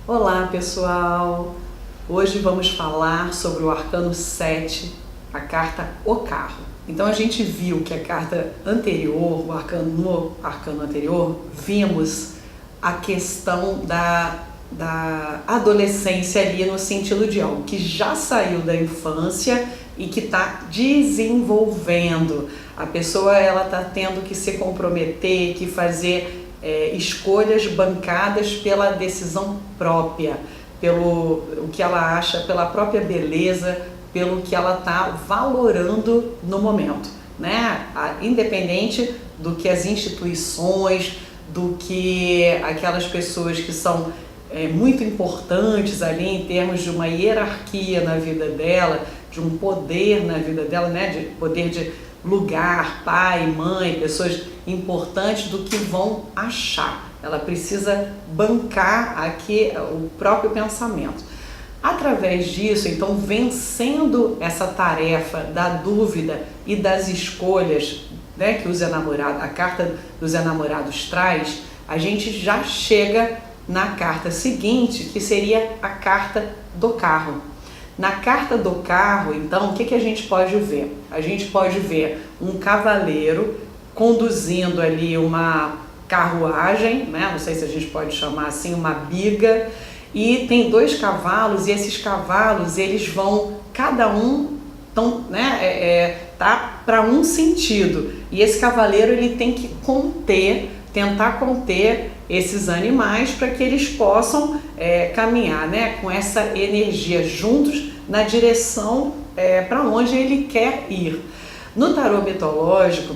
Olá pessoal, hoje vamos falar sobre o arcano 7, a carta O Carro. Então a gente viu que a carta anterior, no arcano anterior, vimos a questão da adolescência ali no sentido de algo que já saiu da infância e que está desenvolvendo. A pessoa está tendo que se comprometer, que fazer escolhas bancadas pela decisão própria, pelo o que ela acha, pela própria beleza, pelo que ela está valorando no momento, né? Independente do que as instituições, do que aquelas pessoas que são muito importantes ali em termos de uma hierarquia na vida dela, de um poder na vida dela, né? De poder de lugar, pai, mãe, pessoas importantes, do que vão achar. Ela precisa bancar aqui o próprio pensamento. Através disso, então, vencendo essa tarefa da dúvida e das escolhas, né, que a carta dos enamorados traz, a gente já chega na carta seguinte, que seria a carta do carro. Na carta do carro, então, o que a gente pode ver? A gente pode ver um cavaleiro conduzindo ali uma carruagem, né? Não sei se a gente pode chamar assim, uma biga, e tem dois cavalos, e esses cavalos, eles vão, cada um tá para um sentido, e esse cavaleiro ele tem que tentar conter esses animais para que eles possam caminhar, né, com essa energia juntos na direção para onde ele quer ir. No tarô mitológico,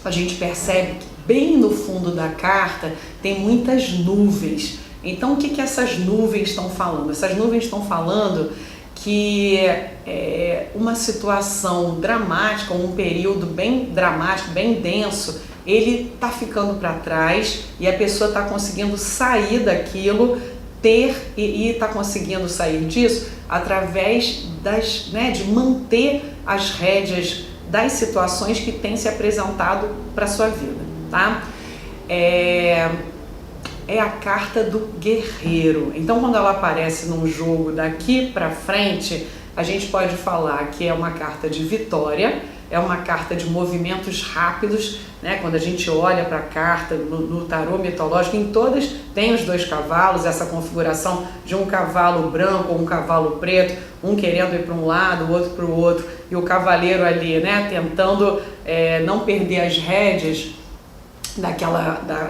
a gente percebe que bem no fundo da carta tem muitas nuvens. Então, o que essas nuvens estão falando? Essas nuvens estão falando que uma situação dramática, um período bem dramático, bem denso, ele está ficando para trás e a pessoa está conseguindo sair daquilo, e está conseguindo sair disso através de manter as rédeas das situações que têm se apresentado para a sua vida, tá? É a carta do guerreiro. Então, quando ela aparece num jogo daqui para frente, a gente pode falar que é uma carta de vitória, é uma carta de movimentos rápidos, né? Quando a gente olha para a carta no tarô mitológico, em todas tem os dois cavalos, essa configuração de um cavalo branco ou um cavalo preto, um querendo ir para um lado, o outro para o outro, e o cavaleiro ali, né, tentando não perder as rédeas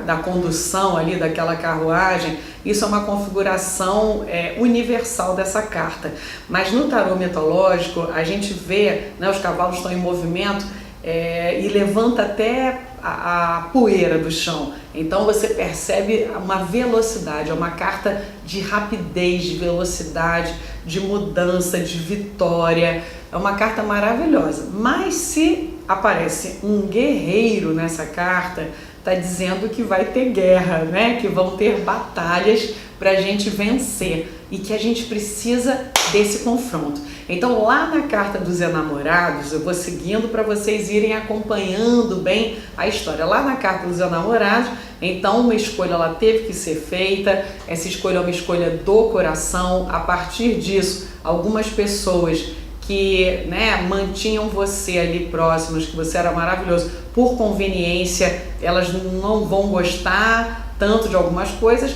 da condução ali, daquela carruagem. Isso é uma configuração universal dessa carta. Mas no tarô mitológico, a gente vê, né, os cavalos estão em movimento e levanta até a poeira do chão. Então você percebe uma velocidade, é uma carta de rapidez, de velocidade, de mudança, de vitória. É uma carta maravilhosa. Mas se aparece um guerreiro nessa carta, está dizendo que vai ter guerra, né? Que vão ter batalhas para a gente vencer e que a gente precisa desse confronto. Então, lá na carta dos enamorados, eu vou seguindo para vocês irem acompanhando bem a história. Lá na carta dos enamorados, então, uma escolha ela teve que ser feita. Essa escolha é uma escolha do coração. A partir disso, algumas pessoas que, né, mantinham você ali próximos, que você era maravilhoso, por conveniência, elas não vão gostar tanto de algumas coisas.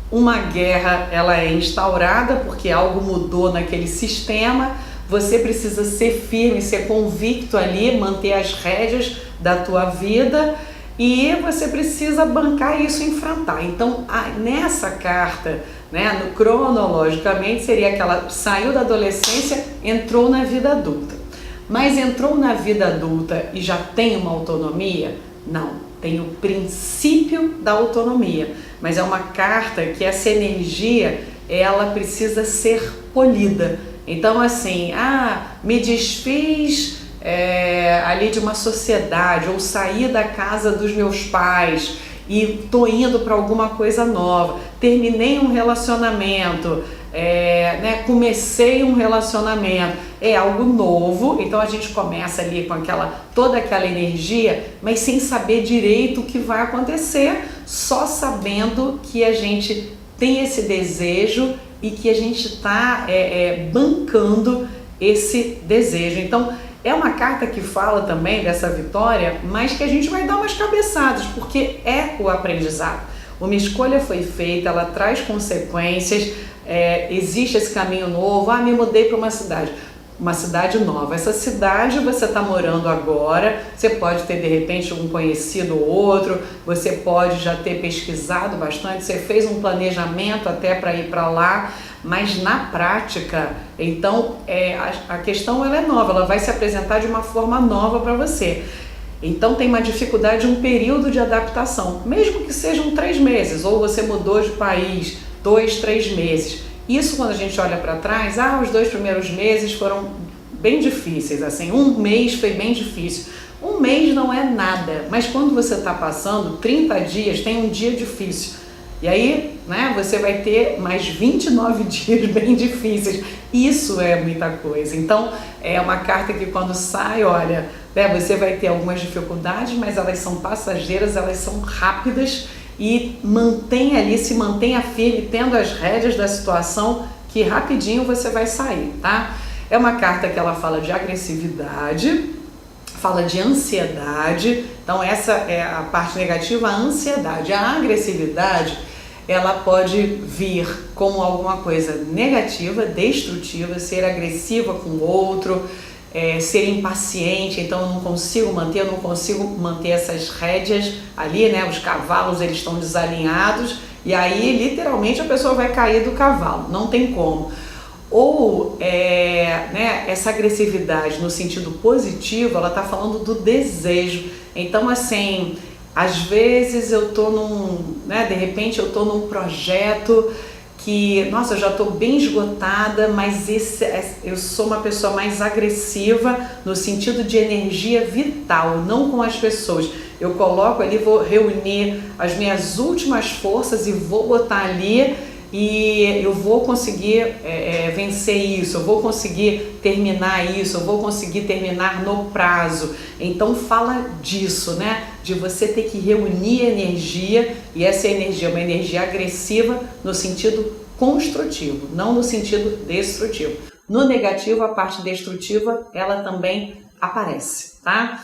Uma guerra ela é instaurada porque algo mudou naquele sistema. Você precisa ser firme, ser convicto ali, manter as rédeas da tua vida, e você precisa bancar isso e enfrentar. Então, nessa carta, né, cronologicamente, seria aquela saiu da adolescência, entrou na vida adulta. Mas entrou na vida adulta e já tem uma autonomia? Não, tem o princípio da autonomia. Mas é uma carta que essa energia, ela precisa ser polida. Então, assim, me desfiz ali de uma sociedade, ou saí da casa dos meus pais e tô indo para alguma coisa nova, terminei um relacionamento, comecei um relacionamento, é algo novo, então a gente começa ali com toda aquela energia, mas sem saber direito o que vai acontecer, só sabendo que a gente tem esse desejo e que a gente está bancando esse desejo. Então, é uma carta que fala também dessa vitória, mas que a gente vai dar umas cabeçadas, porque é o aprendizado. Uma escolha foi feita, ela traz consequências, existe esse caminho novo. Me mudei para uma cidade nova. Essa cidade você está morando agora, você pode ter de repente um conhecido ou outro, você pode já ter pesquisado bastante, você fez um planejamento até para ir para lá, mas na prática, então a questão ela é nova, ela vai se apresentar de uma forma nova para você. Então tem uma dificuldade, um período de adaptação, mesmo que sejam 3 meses, ou você mudou de país 2, 3 meses. Isso quando a gente olha para trás, os 2 primeiros meses foram bem difíceis, assim, 1 mês foi bem difícil. 1 mês não é nada, mas quando você está passando 30 dias, tem um dia difícil. E aí, né, você vai ter mais 29 dias bem difíceis. Isso é muita coisa. Então, é uma carta que quando sai, olha, você vai ter algumas dificuldades, mas elas são passageiras, elas são rápidas e se mantenha firme, tendo as rédeas da situação, que rapidinho você vai sair, tá? É uma carta que ela fala de agressividade, fala de ansiedade. Então essa é a parte negativa, a ansiedade. A agressividade, ela pode vir como alguma coisa negativa, destrutiva, ser agressiva com o outro, ser impaciente, então eu não consigo manter essas rédeas ali, né? Os cavalos, eles estão desalinhados e aí literalmente a pessoa vai cair do cavalo, não tem como. Ou essa agressividade no sentido positivo, ela está falando do desejo. Então assim, às vezes eu tô de repente eu tô num projeto que, nossa, eu já estou bem esgotada, mas eu sou uma pessoa mais agressiva no sentido de energia vital, não com as pessoas. Eu coloco ali, vou reunir as minhas últimas forças e vou botar ali e eu vou conseguir vencer isso, eu vou conseguir terminar isso, eu vou conseguir terminar no prazo. Então fala disso, né? De você ter que reunir energia, e essa energia é uma energia agressiva no sentido construtivo, não no sentido destrutivo. No negativo, a parte destrutiva, ela também aparece, tá?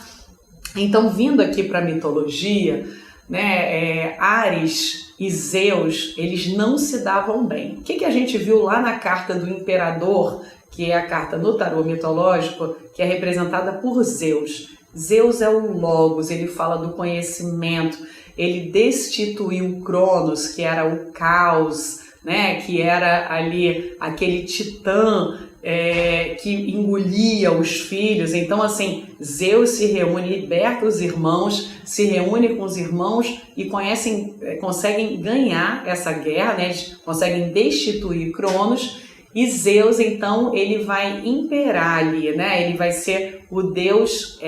Então, vindo aqui para a mitologia, né, Ares e Zeus, eles não se davam bem. O que a gente viu lá na carta do imperador, que é a carta no tarô mitológico, que é representada por Zeus. Zeus é o Logos, ele fala do conhecimento, ele destituiu Cronos, que era o caos, né, que era ali aquele titã que engolia os filhos. Então assim, Zeus se reúne, liberta os irmãos, se reúne com os irmãos e conseguem ganhar essa guerra, né? Eles conseguem destituir Cronos, e Zeus então ele vai imperar ali, né? Ele vai ser o Deus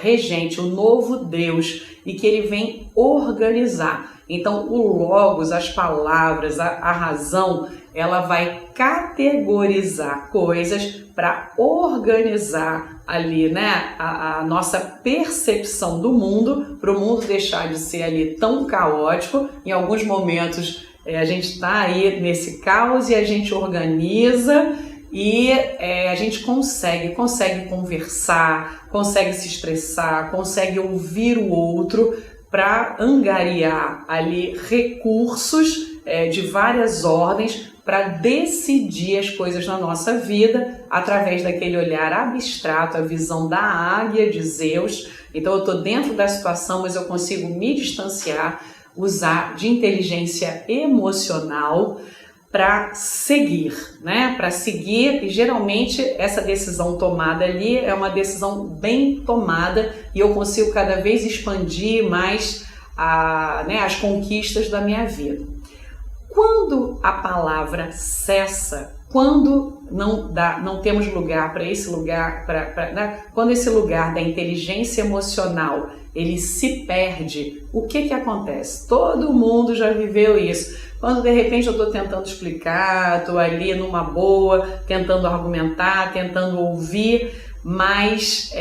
regente, o novo Deus, e que ele vem organizar. Então o Logos, as palavras, a razão, ela vai categorizar coisas para organizar ali, né, a nossa percepção do mundo, para o mundo deixar de ser ali tão caótico. Em alguns momentos a gente está aí nesse caos e a gente organiza e a gente consegue conversar, consegue se expressar, consegue ouvir o outro para angariar ali recursos de várias ordens para decidir as coisas na nossa vida através daquele olhar abstrato, a visão da águia de Zeus. Então eu estou dentro da situação, mas eu consigo me distanciar, usar de inteligência emocional para seguir, né? Para seguir, e geralmente essa decisão tomada ali é uma decisão bem tomada e eu consigo cada vez expandir mais as conquistas da minha vida. Quando a palavra cessa, quando não temos lugar para esse lugar, quando esse lugar da inteligência emocional ele se perde, o que acontece? Todo mundo já viveu isso. Quando de repente eu estou tentando explicar, estou ali numa boa, tentando argumentar, tentando ouvir, mas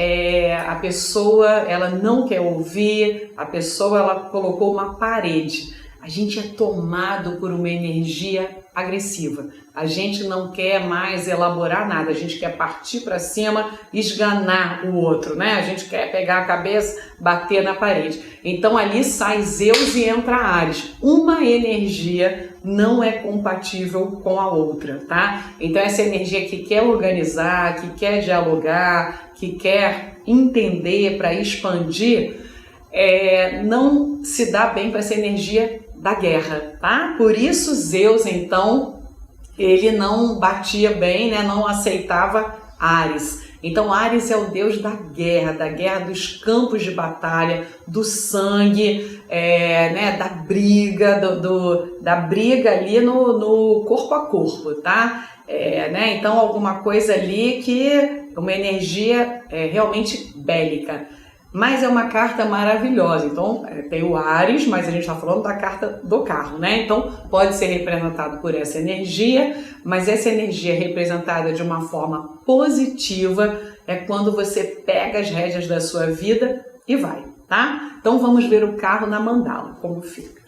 a pessoa ela não quer ouvir, a pessoa ela colocou uma parede. a gente é tomado por uma energia agressiva. A gente não quer mais elaborar nada, a gente quer partir para cima, esganar o outro, né? A gente quer pegar a cabeça, bater na parede. Então ali sai Zeus e entra Áries. Uma energia não é compatível com a outra, tá? Então essa energia que quer organizar, que quer dialogar, que quer entender para expandir, não se dá bem com essa energia da guerra, tá? Por isso Zeus, então, ele não batia bem, né? Não aceitava Áries. Então Áries é o deus da guerra dos campos de batalha, do sangue, né? Da briga, da briga ali no corpo a corpo, tá? Né? Então alguma coisa ali que uma energia realmente bélica. Mas é uma carta maravilhosa, então tem o Áries, mas a gente está falando da carta do carro, né? Então pode ser representado por essa energia, mas essa energia representada de uma forma positiva é quando você pega as rédeas da sua vida e vai, tá? Então vamos ver o carro na mandala, como fica.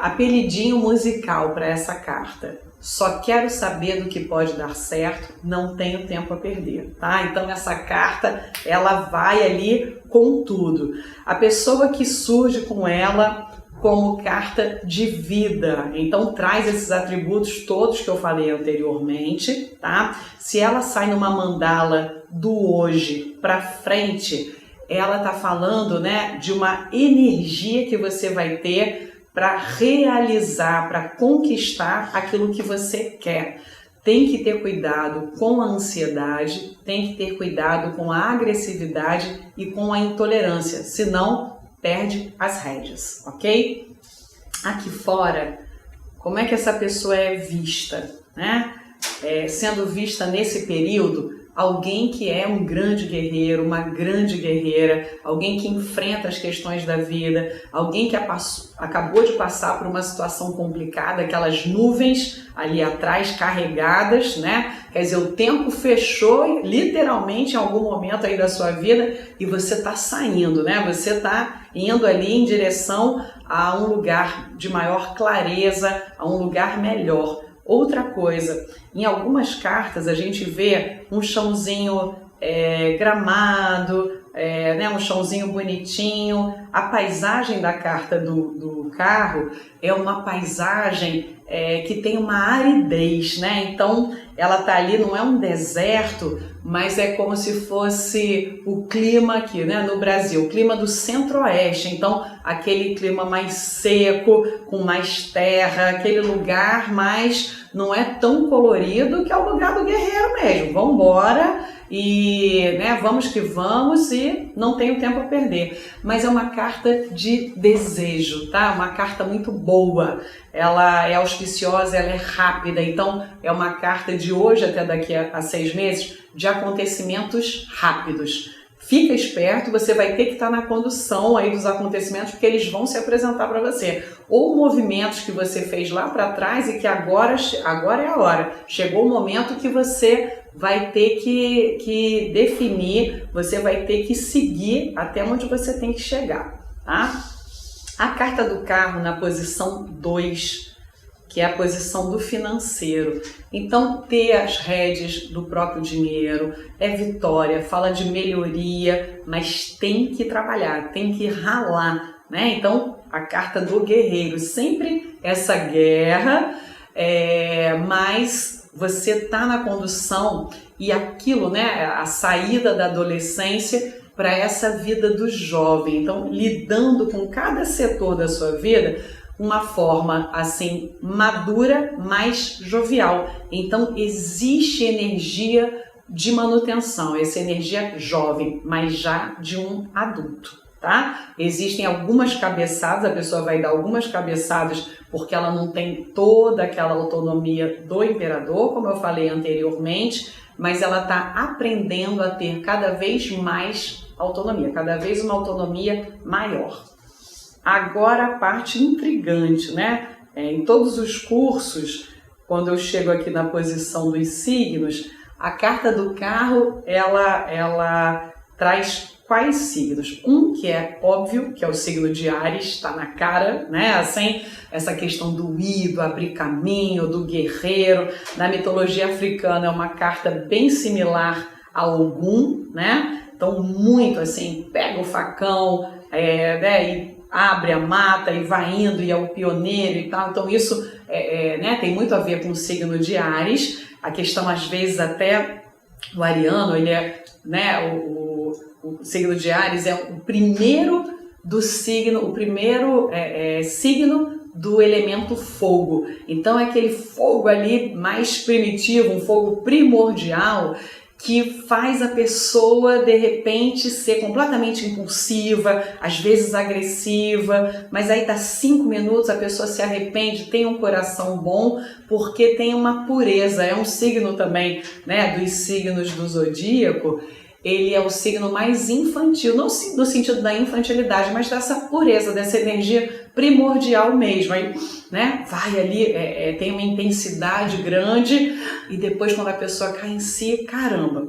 Apelidinho musical para essa carta. Só quero saber do que pode dar certo, não tenho tempo a perder, tá? Então essa carta, ela vai ali com tudo. A pessoa que surge com ela como carta de vida, então traz esses atributos todos que eu falei anteriormente, tá? Se ela sai numa mandala do hoje para frente, ela tá falando, né, de uma energia que você vai ter para realizar, para conquistar aquilo que você quer. Tem que ter cuidado com a ansiedade, tem que ter cuidado com a agressividade e com a intolerância, senão perde as rédeas, ok? Aqui fora, como é que essa pessoa é vista, né? Sendo vista nesse período, alguém que é um grande guerreiro, uma grande guerreira, alguém que enfrenta as questões da vida, alguém que acabou de passar por uma situação complicada, aquelas nuvens ali atrás carregadas, né? Quer dizer, o tempo fechou literalmente em algum momento aí da sua vida e você está saindo, né? Você está indo ali em direção a um lugar de maior clareza, a um lugar melhor. Outra coisa, em algumas cartas a gente vê um chãozinho gramado, né, um chãozinho bonitinho. A paisagem da carta do carro é uma paisagem que tem uma aridez, né? Então ela tá ali, não é um deserto, mas é como se fosse o clima aqui, né, no Brasil, o clima do centro-oeste. Então aquele clima mais seco, com mais terra, aquele lugar mais, não é tão colorido, que é o lugar do guerreiro mesmo. Vamos embora e, né, vamos que vamos e não tenho tempo a perder. Mas é uma carta de desejo, tá? Uma carta muito boa. Ela é auspiciosa, ela é rápida. Então é uma carta de hoje até daqui a 6 meses de acontecimentos rápidos. Fica esperto, você vai ter que estar na condução aí dos acontecimentos, porque eles vão se apresentar para você. Ou movimentos que você fez lá para trás e que agora é a hora. Chegou o momento que você vai ter que definir, você vai ter que seguir até onde você tem que chegar, tá? A carta do carro na posição 2, que é a posição do financeiro. Então, ter as rédeas do próprio dinheiro é vitória, fala de melhoria, mas tem que trabalhar, tem que ralar, né? Então, a carta do guerreiro, sempre essa guerra, mas você tá na condução e aquilo, né, a saída da adolescência para essa vida do jovem. Então, lidando com cada setor da sua vida, uma forma assim madura, mais jovial. Então existe energia de manutenção, essa energia jovem, mas já de um adulto, tá? Existem algumas cabeçadas, a pessoa vai dar algumas cabeçadas porque ela não tem toda aquela autonomia do imperador, como eu falei anteriormente, mas ela está aprendendo a ter cada vez mais autonomia, cada vez uma autonomia maior. Agora a parte intrigante, né? Em todos os cursos, quando eu chego aqui na posição dos signos, a carta do carro, ela traz quais signos? Um que é óbvio, que é o signo de Áries, está na cara, né? Assim, essa questão do ir, do abrir caminho, do guerreiro. Na mitologia africana é uma carta bem similar a Ogum, né? Então, muito assim, pega o facão, né? E abre a mata e vai indo, e é o pioneiro e tal. Então, isso né? Tem muito a ver com o signo de Áries. A questão, às vezes, até o ariano, ele é, né? O signo de Áries é o primeiro do signo, o primeiro signo do elemento fogo. Então é aquele fogo ali mais primitivo, um fogo primordial que faz a pessoa de repente ser completamente impulsiva, às vezes agressiva, mas aí dá 5 minutos a pessoa se arrepende, tem um coração bom, porque tem uma pureza. É um signo também, né, dos signos do zodíaco. Ele é o signo mais infantil, não no sentido da infantilidade, mas dessa pureza, dessa energia primordial mesmo. Aí, né, vai ali, tem uma intensidade grande e depois quando a pessoa cai em si, caramba.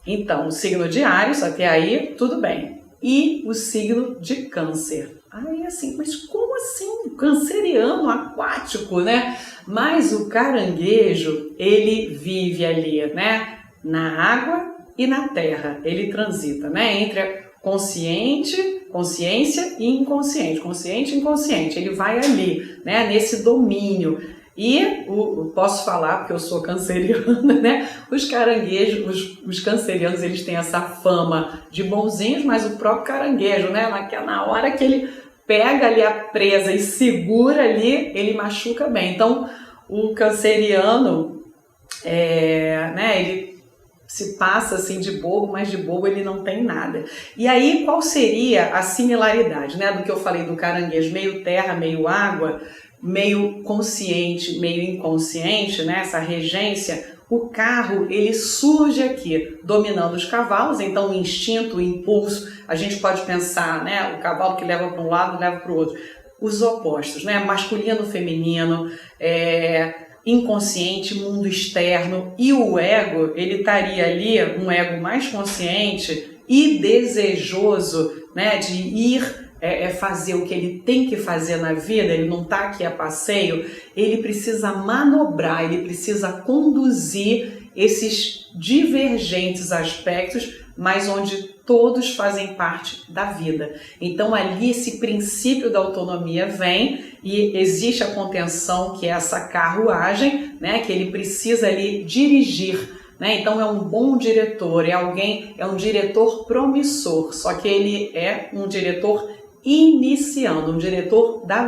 Então, o signo de Áries, até aí, tudo bem. E o signo de Câncer. Aí assim, mas como assim? Canceriano, aquático, né? Mas o caranguejo, ele vive ali, né, na água e na terra. Ele transita, né, entre consciência e inconsciente, consciente e inconsciente. Ele vai ali, né, nesse domínio. E posso falar, porque eu sou canceriana, né? Os caranguejos, os cancerianos, eles têm essa fama de bonzinhos, mas o próprio caranguejo, né? Na hora que ele pega ali a presa e segura ali, ele machuca bem. Então, o canceriano, né? Ele se passa assim de bobo, mas de bobo ele não tem nada. E aí, qual seria a similaridade, né? Do que eu falei do caranguejo, meio terra, meio água, meio consciente, meio inconsciente, né? Essa regência. O carro, ele surge aqui, dominando os cavalos, então o instinto, o impulso, a gente pode pensar, né? O cavalo que leva para um lado, leva para o outro. Os opostos, né? Masculino, feminino, inconsciente, mundo externo, e o ego, ele estaria ali, um ego mais consciente e desejoso, né, de ir fazer o que ele tem que fazer na vida. Ele não está aqui a passeio, ele precisa manobrar, ele precisa conduzir esses divergentes aspectos, mas onde todos fazem parte da vida. Então ali esse princípio da autonomia vem e existe a contenção, que é essa carruagem, né, que ele precisa ali dirigir, né? Então é um bom diretor, é um diretor promissor, só que ele é um diretor iniciando, um diretor da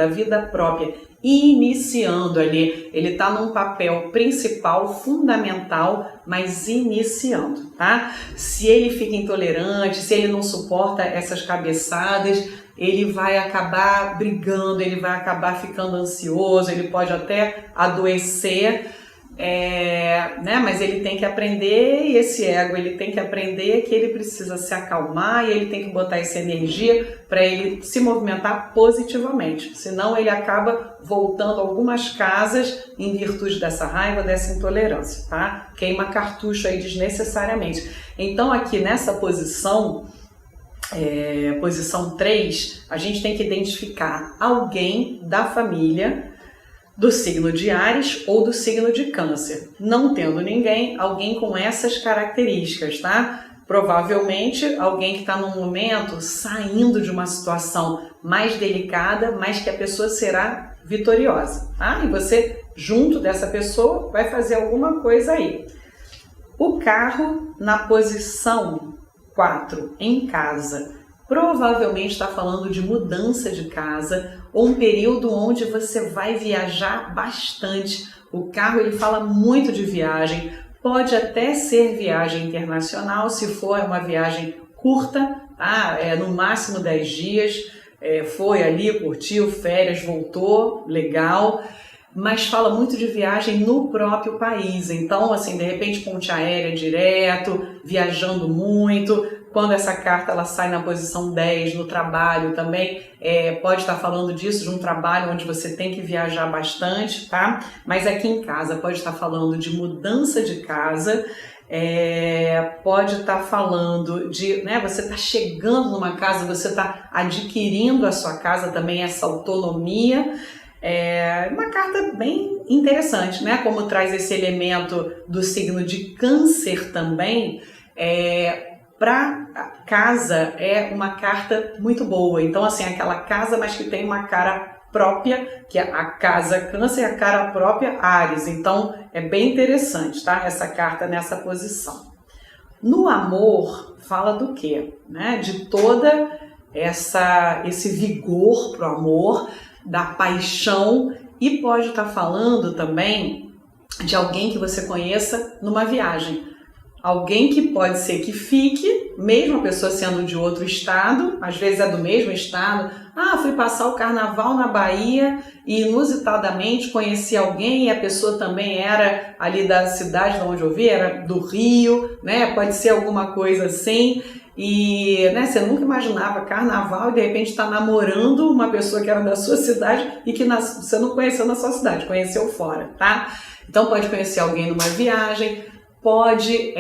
vida própria, iniciando ali. Ele está num papel principal, fundamental, mas iniciando, tá? Se ele fica intolerante, se ele não suporta essas cabeçadas, ele vai acabar brigando, ele vai acabar ficando ansioso, ele pode até adoecer, né? Mas ele tem que aprender, e esse ego, ele tem que aprender que ele precisa se acalmar e ele tem que botar essa energia para ele se movimentar positivamente, senão ele acaba voltando algumas casas em virtude dessa raiva, dessa intolerância, tá? Queima cartucho aí desnecessariamente. Então aqui nessa posição, posição 3, a gente tem que identificar alguém da família do signo de Áries ou do signo de Câncer. Não tendo ninguém, alguém com essas características, tá? Provavelmente alguém que está num momento saindo de uma situação mais delicada, mas que a pessoa será vitoriosa, tá? E você, junto dessa pessoa, vai fazer alguma coisa aí. O carro na posição 4, em casa. Provavelmente está falando de mudança de casa ou um período onde você vai viajar bastante. O carro, ele fala muito de viagem, pode até ser viagem internacional, se for uma viagem curta, tá? No máximo 10 dias, foi ali, curtiu, férias, voltou, legal. Mas fala muito de viagem no próprio país. Então, assim, de repente, ponte aérea direto, viajando muito. Quando essa carta ela sai na posição 10, no trabalho também, pode estar falando disso, de um trabalho onde você tem que viajar bastante, tá? Mas aqui em casa pode estar falando de mudança de casa, pode estar falando de, né, você está chegando numa casa, você está adquirindo a sua casa também, essa autonomia. Uma carta bem interessante, né? Como traz esse elemento do signo de Câncer também, para casa é uma carta muito boa. Então, assim, aquela casa, mas que tem uma cara própria, que é a casa Câncer, a cara própria Áries. Então, é bem interessante, tá? Essa carta nessa posição. No amor, fala do quê? Né? De toda esse vigor pro amor, da paixão, e pode estar falando também de alguém que você conheça numa viagem. Alguém que pode ser que fique, mesmo a pessoa sendo de outro estado, às vezes é do mesmo estado. Fui passar o carnaval na Bahia e inusitadamente conheci alguém e a pessoa também era ali da cidade de onde eu vi, era do Rio, né? Pode ser alguma coisa assim. E, né, você nunca imaginava carnaval e de repente está namorando uma pessoa que era da sua cidade e que você não conheceu na sua cidade, conheceu fora, tá? Então pode conhecer alguém numa viagem, pode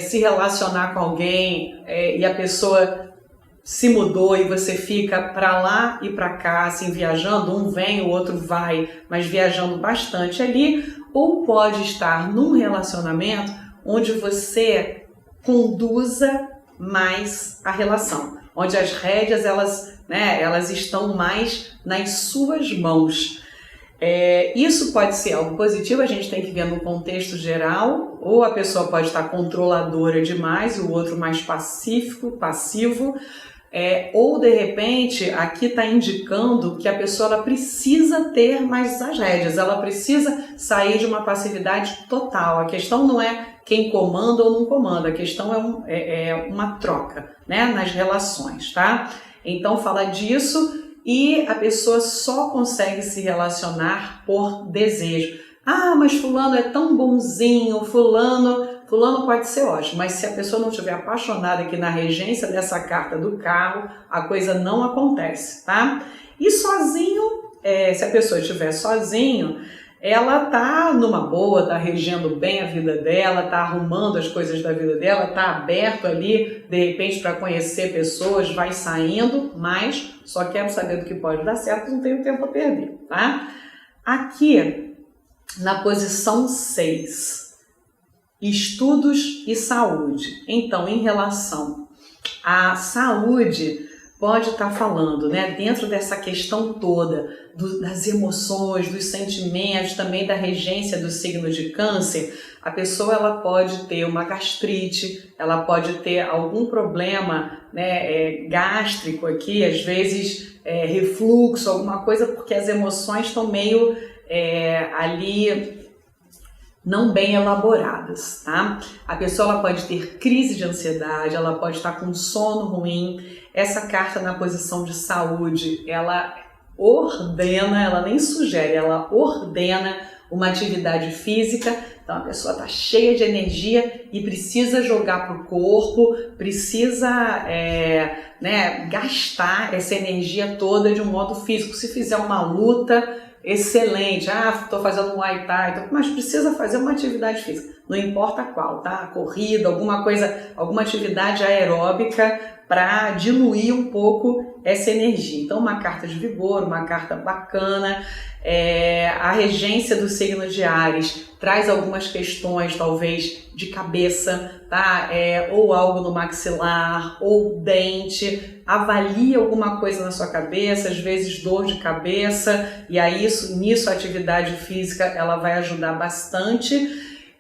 se relacionar com alguém e a pessoa se mudou e você fica para lá e para cá, assim, viajando, um vem, o outro vai, mas viajando bastante ali, ou pode estar num relacionamento onde você conduza mais a relação, onde as rédeas elas estão mais nas suas mãos. Isso pode ser algo positivo, a gente tem que ver no contexto geral, ou a pessoa pode estar controladora demais e o outro mais passivo, ou de repente aqui está indicando que a pessoa ela precisa ter mais as rédeas, ela precisa sair de uma passividade total. A questão não é quem comanda ou não comanda, a questão é uma troca, né, nas relações, tá? Então fala disso. E a pessoa só consegue se relacionar por desejo. Mas fulano é tão bonzinho, fulano pode ser ótimo, mas se a pessoa não estiver apaixonada aqui na regência dessa carta do carro, a coisa não acontece, tá? E sozinho, se a pessoa estiver sozinho, ela tá numa boa, tá regendo bem a vida dela, tá arrumando as coisas da vida dela, tá aberto ali, de repente, para conhecer pessoas, vai saindo, mas só quero saber do que pode dar certo, não tenho tempo a perder, tá? Aqui, na posição 6, estudos e saúde. Então, em relação à saúde, pode estar falando, né, dentro dessa questão toda das emoções, dos sentimentos, também da regência do signo de Câncer, a pessoa ela pode ter uma gastrite, ela pode ter algum problema, né, gástrico aqui, às vezes refluxo, alguma coisa, porque as emoções estão meio ali não bem elaboradas, tá? A pessoa ela pode ter crise de ansiedade, ela pode estar com sono ruim. Essa carta na posição de saúde, ela ordena, ela nem sugere, ela ordena uma atividade física. Então a pessoa está cheia de energia e precisa jogar para o corpo, precisa gastar essa energia toda de um modo físico. Se fizer uma luta, excelente, estou fazendo Muay Thai, mas precisa fazer uma atividade física, não importa qual, tá? Corrida, alguma coisa, alguma atividade aeróbica para diluir um pouco essa energia. Então, uma carta de vigor, uma carta bacana. A regência do signo de Áries traz algumas questões, talvez, de cabeça, tá? Ou algo no maxilar, ou dente. Avalie alguma coisa na sua cabeça, às vezes dor de cabeça, e aí nisso a atividade física ela vai ajudar bastante.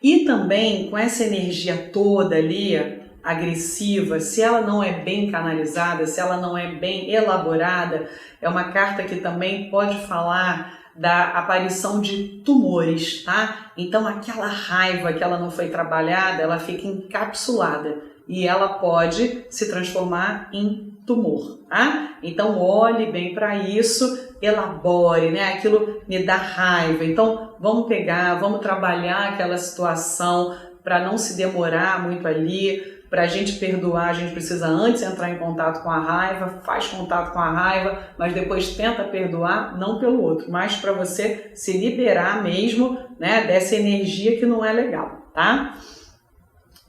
E também, com essa energia toda ali, agressiva, se ela não é bem canalizada, se ela não é bem elaborada, é uma carta que também pode falar da aparição de tumores, tá? Então aquela raiva que ela não foi trabalhada, ela fica encapsulada e ela pode se transformar em tumor, tá? Então olhe bem para isso, elabore, né? Aquilo me dá raiva, então vamos pegar, vamos trabalhar aquela situação para não se demorar muito ali. Para a gente perdoar, a gente precisa antes entrar em contato com a raiva, faz contato com a raiva, mas depois tenta perdoar, não pelo outro, mas para você se liberar mesmo, né, dessa energia que não é legal, tá?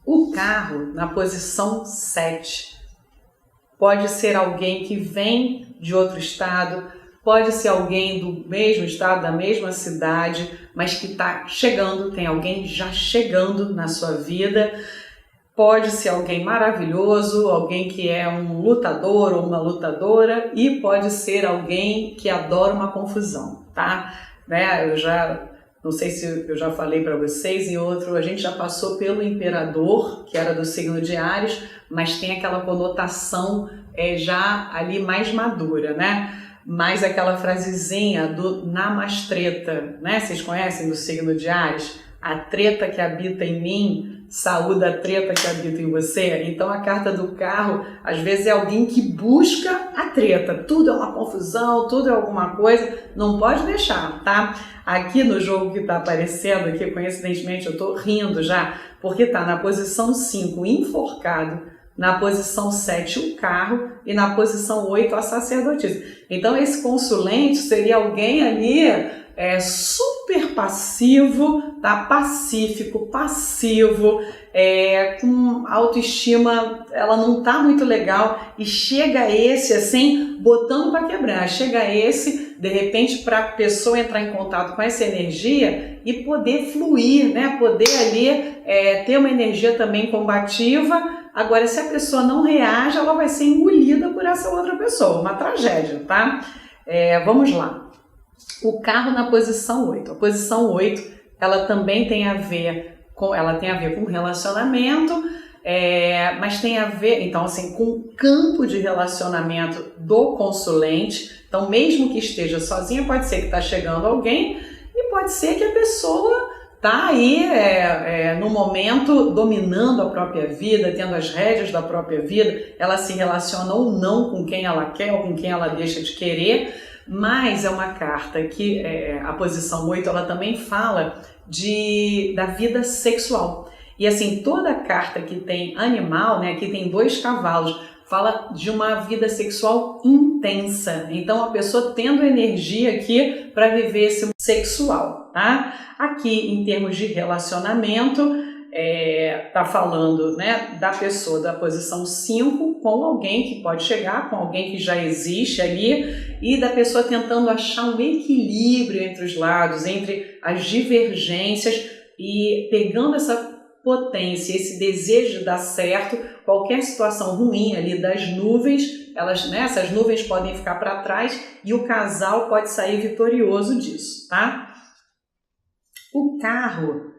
O carro, na posição 7, pode ser alguém que vem de outro estado, pode ser alguém do mesmo estado, da mesma cidade, mas que está chegando, tem alguém já chegando na sua vida. Pode ser alguém maravilhoso, alguém que é um lutador ou uma lutadora, e pode ser alguém que adora uma confusão, tá? Né? Não sei se eu já falei para vocês, em outro, a gente já passou pelo imperador, que era do signo de Áries, mas tem aquela conotação já ali mais madura, né? Mas aquela frasezinha do namastreta, né? Vocês conhecem do signo de Áries? A treta que habita em mim saúda a treta que habita em você. Então a carta do carro, às vezes, é alguém que busca a treta. Tudo é uma confusão, tudo é alguma coisa. Não pode deixar, tá? Aqui no jogo que está aparecendo, aqui coincidentemente eu estou rindo já, porque está na posição 5, enforcado, na posição 7, o carro, e na posição 8, a sacerdotisa. Então esse consulente seria alguém ali super passivo, tá? Pacífico, passivo, com autoestima, ela não tá muito legal, e chega esse assim, botando para quebrar, chega esse, de repente, para a pessoa entrar em contato com essa energia e poder fluir, né? Poder ali ter uma energia também combativa. Agora, se a pessoa não reage, ela vai ser engolida por essa outra pessoa, uma tragédia, tá? Vamos lá. O carro na posição 8. A posição 8, ela também tem a ver com relacionamento, mas tem a ver, então, assim, com o campo de relacionamento do consulente. Então, mesmo que esteja sozinha, pode ser que está chegando alguém e pode ser que a pessoa está aí no momento dominando a própria vida, tendo as rédeas da própria vida. Ela se relaciona ou não com quem ela quer ou com quem ela deixa de querer. Mas é uma carta que, a posição 8, ela também fala da vida sexual. E assim, toda carta que tem animal, né, aqui tem 2 cavalos, fala de uma vida sexual intensa. Então, a pessoa tendo energia aqui para viver esse sexual, tá? Aqui, em termos de relacionamento, tá falando, né, da pessoa da posição 5 com alguém que pode chegar, com alguém que já existe ali, e da pessoa tentando achar um equilíbrio entre os lados, entre as divergências, e pegando essa potência, esse desejo de dar certo. Qualquer situação ruim ali das nuvens, essas nuvens podem ficar para trás e o casal pode sair vitorioso disso, tá? O carro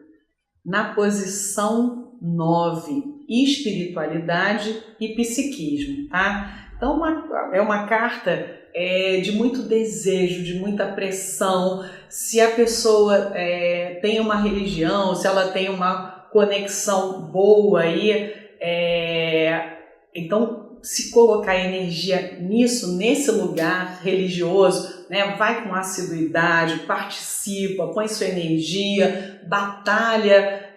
na posição 9, espiritualidade e psiquismo, tá? Então é uma carta de muito desejo, de muita pressão. Se a pessoa tem uma religião, se ela tem uma conexão boa aí, então se colocar energia nisso, nesse lugar religioso, né, vai com assiduidade, participa, põe sua energia, batalha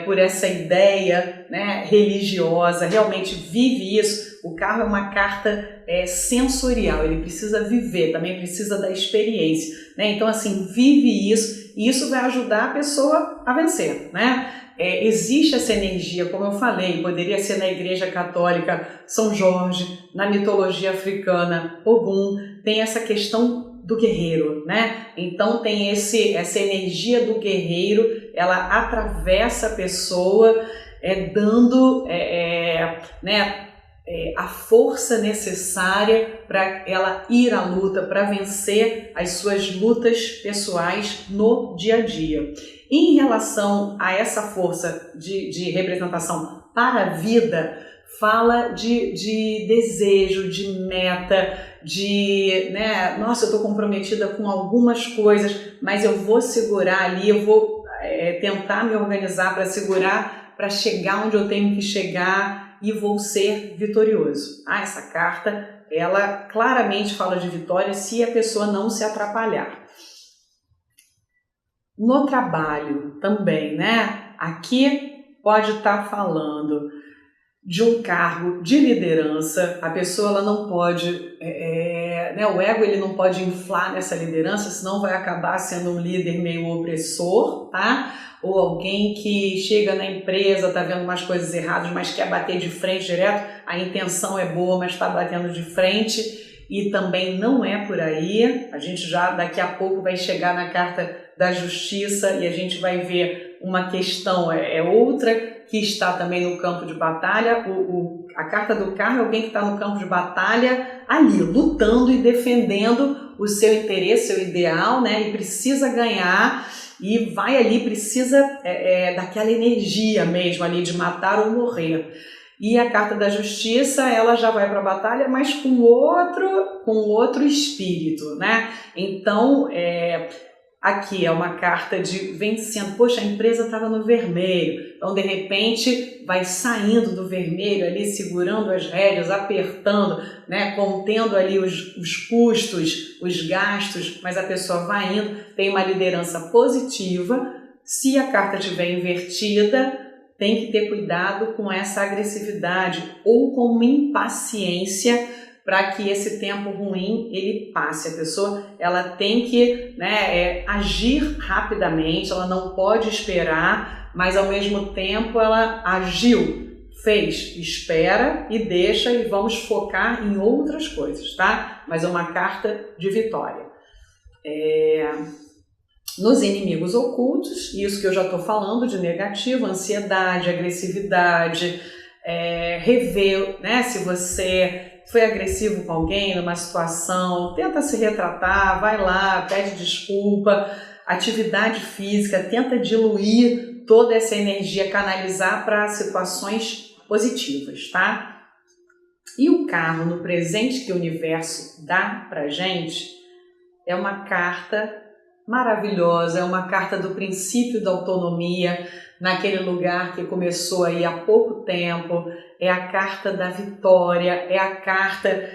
por essa ideia, né, religiosa, realmente vive isso. O carro é uma carta sensorial, ele precisa viver, também precisa da experiência, né? Então, assim, vive isso, e isso vai ajudar a pessoa a vencer, né? Existe essa energia, como eu falei, poderia ser na Igreja Católica São Jorge, na mitologia africana Ogum, tem essa questão do guerreiro, né? Então tem essa energia do guerreiro, ela atravessa a pessoa, dando a força necessária para ela ir à luta, para vencer as suas lutas pessoais no dia a dia. Em relação a essa força de representação para a vida, fala de desejo, de meta, nossa, eu estou comprometida com algumas coisas, mas eu vou segurar ali, eu vou tentar me organizar para segurar, para chegar onde eu tenho que chegar, e vou ser vitorioso. Essa carta, ela claramente fala de vitória se a pessoa não se atrapalhar. No trabalho também, né? Aqui pode estar falando de um cargo de liderança. A pessoa ela não pode né, o ego ele não pode inflar nessa liderança, senão vai acabar sendo um líder meio opressor, tá? Ou alguém que chega na empresa, tá vendo umas coisas erradas, mas quer bater de frente direto, a intenção é boa, mas está batendo de frente, e também não é por aí. A gente já daqui a pouco vai chegar na carta da justiça e a gente vai ver uma questão, outra que está também no campo de batalha. A carta do carro é alguém que está no campo de batalha ali, lutando e defendendo o seu interesse, seu ideal, né? E precisa ganhar e vai ali, precisa daquela energia mesmo ali de matar ou morrer. E a carta da justiça, ela já vai para a batalha, mas com outro espírito, né? Então, aqui é uma carta de vencendo. Poxa, a empresa estava no vermelho. Então, de repente, vai saindo do vermelho ali, segurando as rédeas, apertando, né? Contendo ali os custos, os gastos, mas a pessoa vai indo, tem uma liderança positiva. Se a carta estiver invertida, tem que ter cuidado com essa agressividade ou com uma impaciência para que esse tempo ruim ele passe. A pessoa ela tem que, né, agir rapidamente, ela não pode esperar, mas ao mesmo tempo ela agiu, fez, espera e deixa e vamos focar em outras coisas, tá? Mas é uma carta de vitória. Nos inimigos ocultos, isso que eu já estou falando de negativo, ansiedade, agressividade, rever, né, se você foi agressivo com alguém numa situação, tenta se retratar, vai lá, pede desculpa. Atividade física, tenta diluir toda essa energia, canalizar para situações positivas, tá? E o carro no presente que o universo dá pra gente é uma carta maravilhosa, é uma carta do princípio da autonomia, naquele lugar que começou aí há pouco tempo, é a carta da vitória, é a carta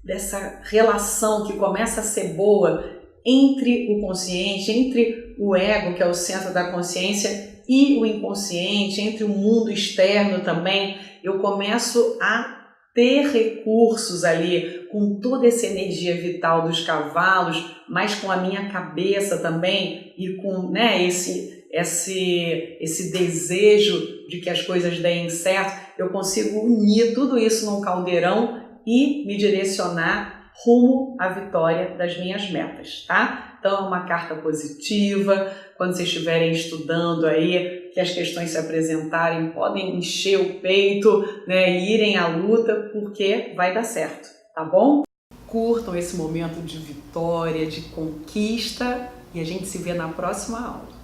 dessa relação que começa a ser boa entre o consciente, entre o ego, que é o centro da consciência, e o inconsciente, entre o mundo externo também. Eu começo a ter recursos ali, com toda essa energia vital dos cavalos, mas com a minha cabeça também, e com, né, esse desejo de que as coisas deem certo, eu consigo unir tudo isso num caldeirão e me direcionar rumo à vitória das minhas metas, tá? Então é uma carta positiva. Quando vocês estiverem estudando aí, que as questões se apresentarem, podem encher o peito, né, e irem à luta, porque vai dar certo, tá bom? Curtam esse momento de vitória, de conquista, e a gente se vê na próxima aula.